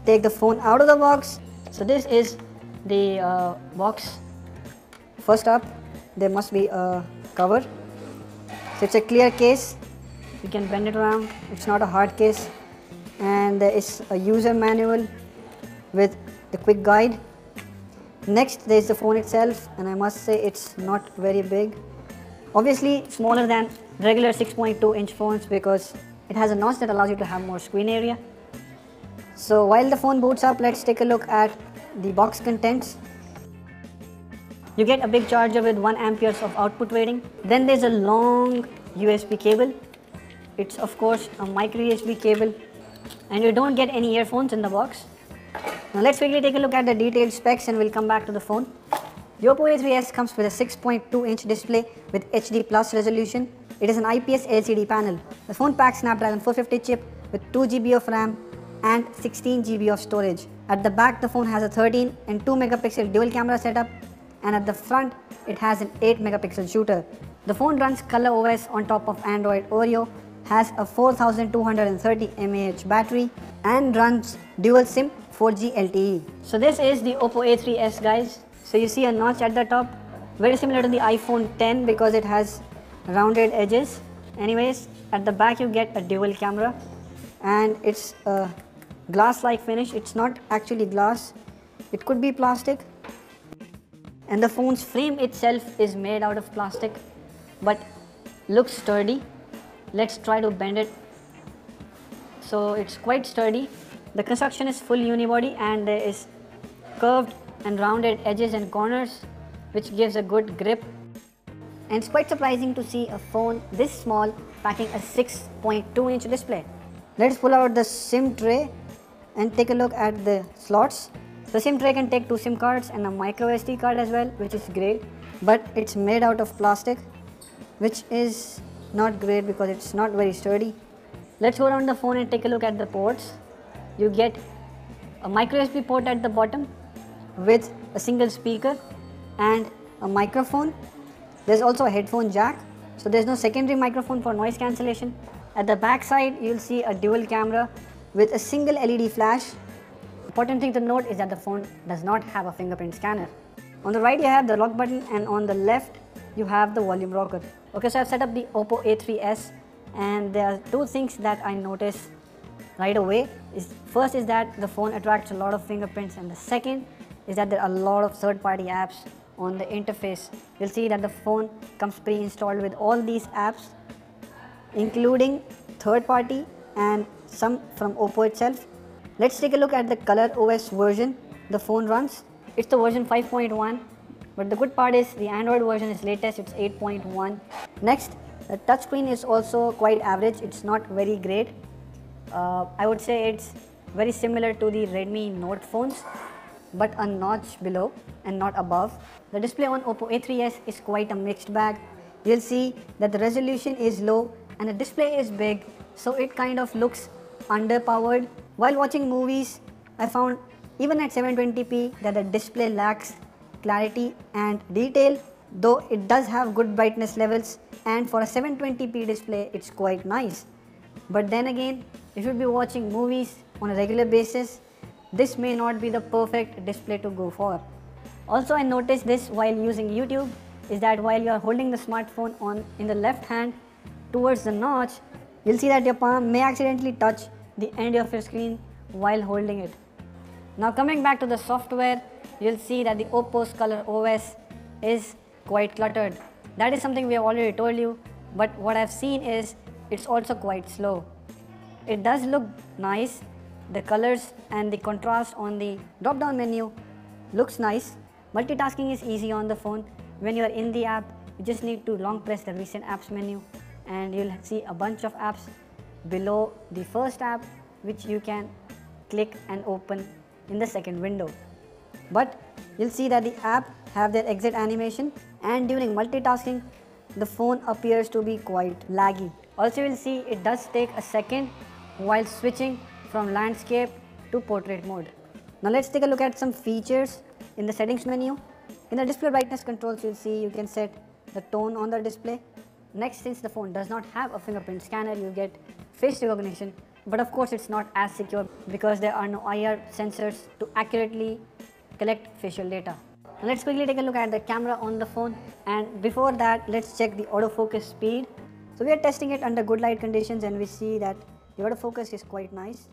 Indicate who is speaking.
Speaker 1: take the phone out of the box. So this is the box. First up, there must be a cover. So it's a clear case. You can bend it around. It's not a hard case. And there is a user manual with the quick guide. Next, there is the phone itself, and I must say it's not very big. Obviously smaller than regular 6.2-inch phones because it has a notch that allows you to have more screen area. So while the phone boots up, let's take a look at the box contents. You get a big charger with 1 amperes of output rating. Then there's a long USB cable. It's of course a micro USB cable, and you don't get any earphones in the box. Now let's quickly take a look at the detailed specs and we'll come back to the phone. The Oppo A3s comes with a 6.2-inch display with HD Plus resolution. It is an IPS LCD panel. The phone packs Snapdragon 450 chip with 2 GB of RAM and 16 GB of storage. At the back, the phone has a 13 and 2 megapixel dual camera setup, and at the front it has an 8 megapixel shooter. The phone runs ColorOS on top of Android Oreo, has a 4230 mAh battery and runs dual SIM 4G LTE. So this is the Oppo A3s, guys. So you see a notch at the top, very similar to the iPhone 10 because it has rounded edges. Anyways, at the back you get a dual camera, and it's a glass-like finish. It's not actually glass, it could be plastic. And the phone's frame itself is made out of plastic but looks sturdy. Let's try to bend it. So it's quite sturdy. The construction is full unibody and there is curved and rounded edges and corners which gives a good grip. And it's quite surprising to see a phone this small packing a 6.2-inch display. Let's pull out the SIM tray and take a look at the slots. The SIM tray can take 2 SIM cards and a microSD card as well, which is great, but it's made out of plastic, which is not great because it's not very sturdy. Let's go around the phone and take a look at the ports. You get a microSD port at the bottom with a single speaker and a microphone. There's also a headphone jack, so there's no secondary microphone for noise cancellation. At the back side, you'll see a dual camera with a single LED flash. Important thing to note is that the phone does not have a fingerprint scanner. On the right you have the lock button, and on the left you have the volume rocker. Okay, so I've set up the Oppo A3s, and there are 2 things that I noticed right away. First is that the phone attracts a lot of fingerprints, and the second is that there are a lot of third-party apps on the interface. You'll see that the phone comes pre-installed with all these apps, including third-party and some from Oppo itself. Let's take a look at the ColorOS version the phone runs. It's the version 5.1, but the good part is the Android version is latest, it's 8.1. Next, the touchscreen is also quite average, it's not very great. I would say it's very similar to the Redmi Note phones, but a notch below and not above. The display on Oppo A3s is quite a mixed bag. You'll see that the resolution is low and the display is big, so it kind of looks underpowered. While watching movies, I found even at 720p that the display lacks clarity and detail, though it does have good brightness levels, and for a 720p display it's quite nice. But then again, if you'll be watching movies on a regular basis, this may not be the perfect display to go for. Also, I noticed this while using YouTube, is that while you are holding the smartphone in the left hand towards the notch, you'll see that your palm may accidentally touch the end of your screen while holding it. Now coming back to the software, you'll see that the Oppo's ColorOS is quite cluttered. That is something we have already told you, but what I've seen is it's also quite slow. It does look nice. The colors and the contrast on the drop down menu looks nice. Multitasking is easy on the phone. When you are in the app, you just need to long press the recent apps menu and you'll see a bunch of apps below the first app which you can click and open in the second window. But you'll see that the app have their exit animation, and during multitasking the phone appears to be quite laggy. Also, you'll see it does take a second while switching from landscape to portrait mode. Now let's take a look at some features in the settings menu. In the display brightness controls, you'll see you can set the tone on the display. Next, since the phone does not have a fingerprint scanner, you get face recognition but of course it's not as secure because there are no IR sensors to accurately collect facial data. Now let's quickly take a look at the camera on the phone, and before that let's check the autofocus speed. So we are testing it under good light conditions and we see that the autofocus is quite nice.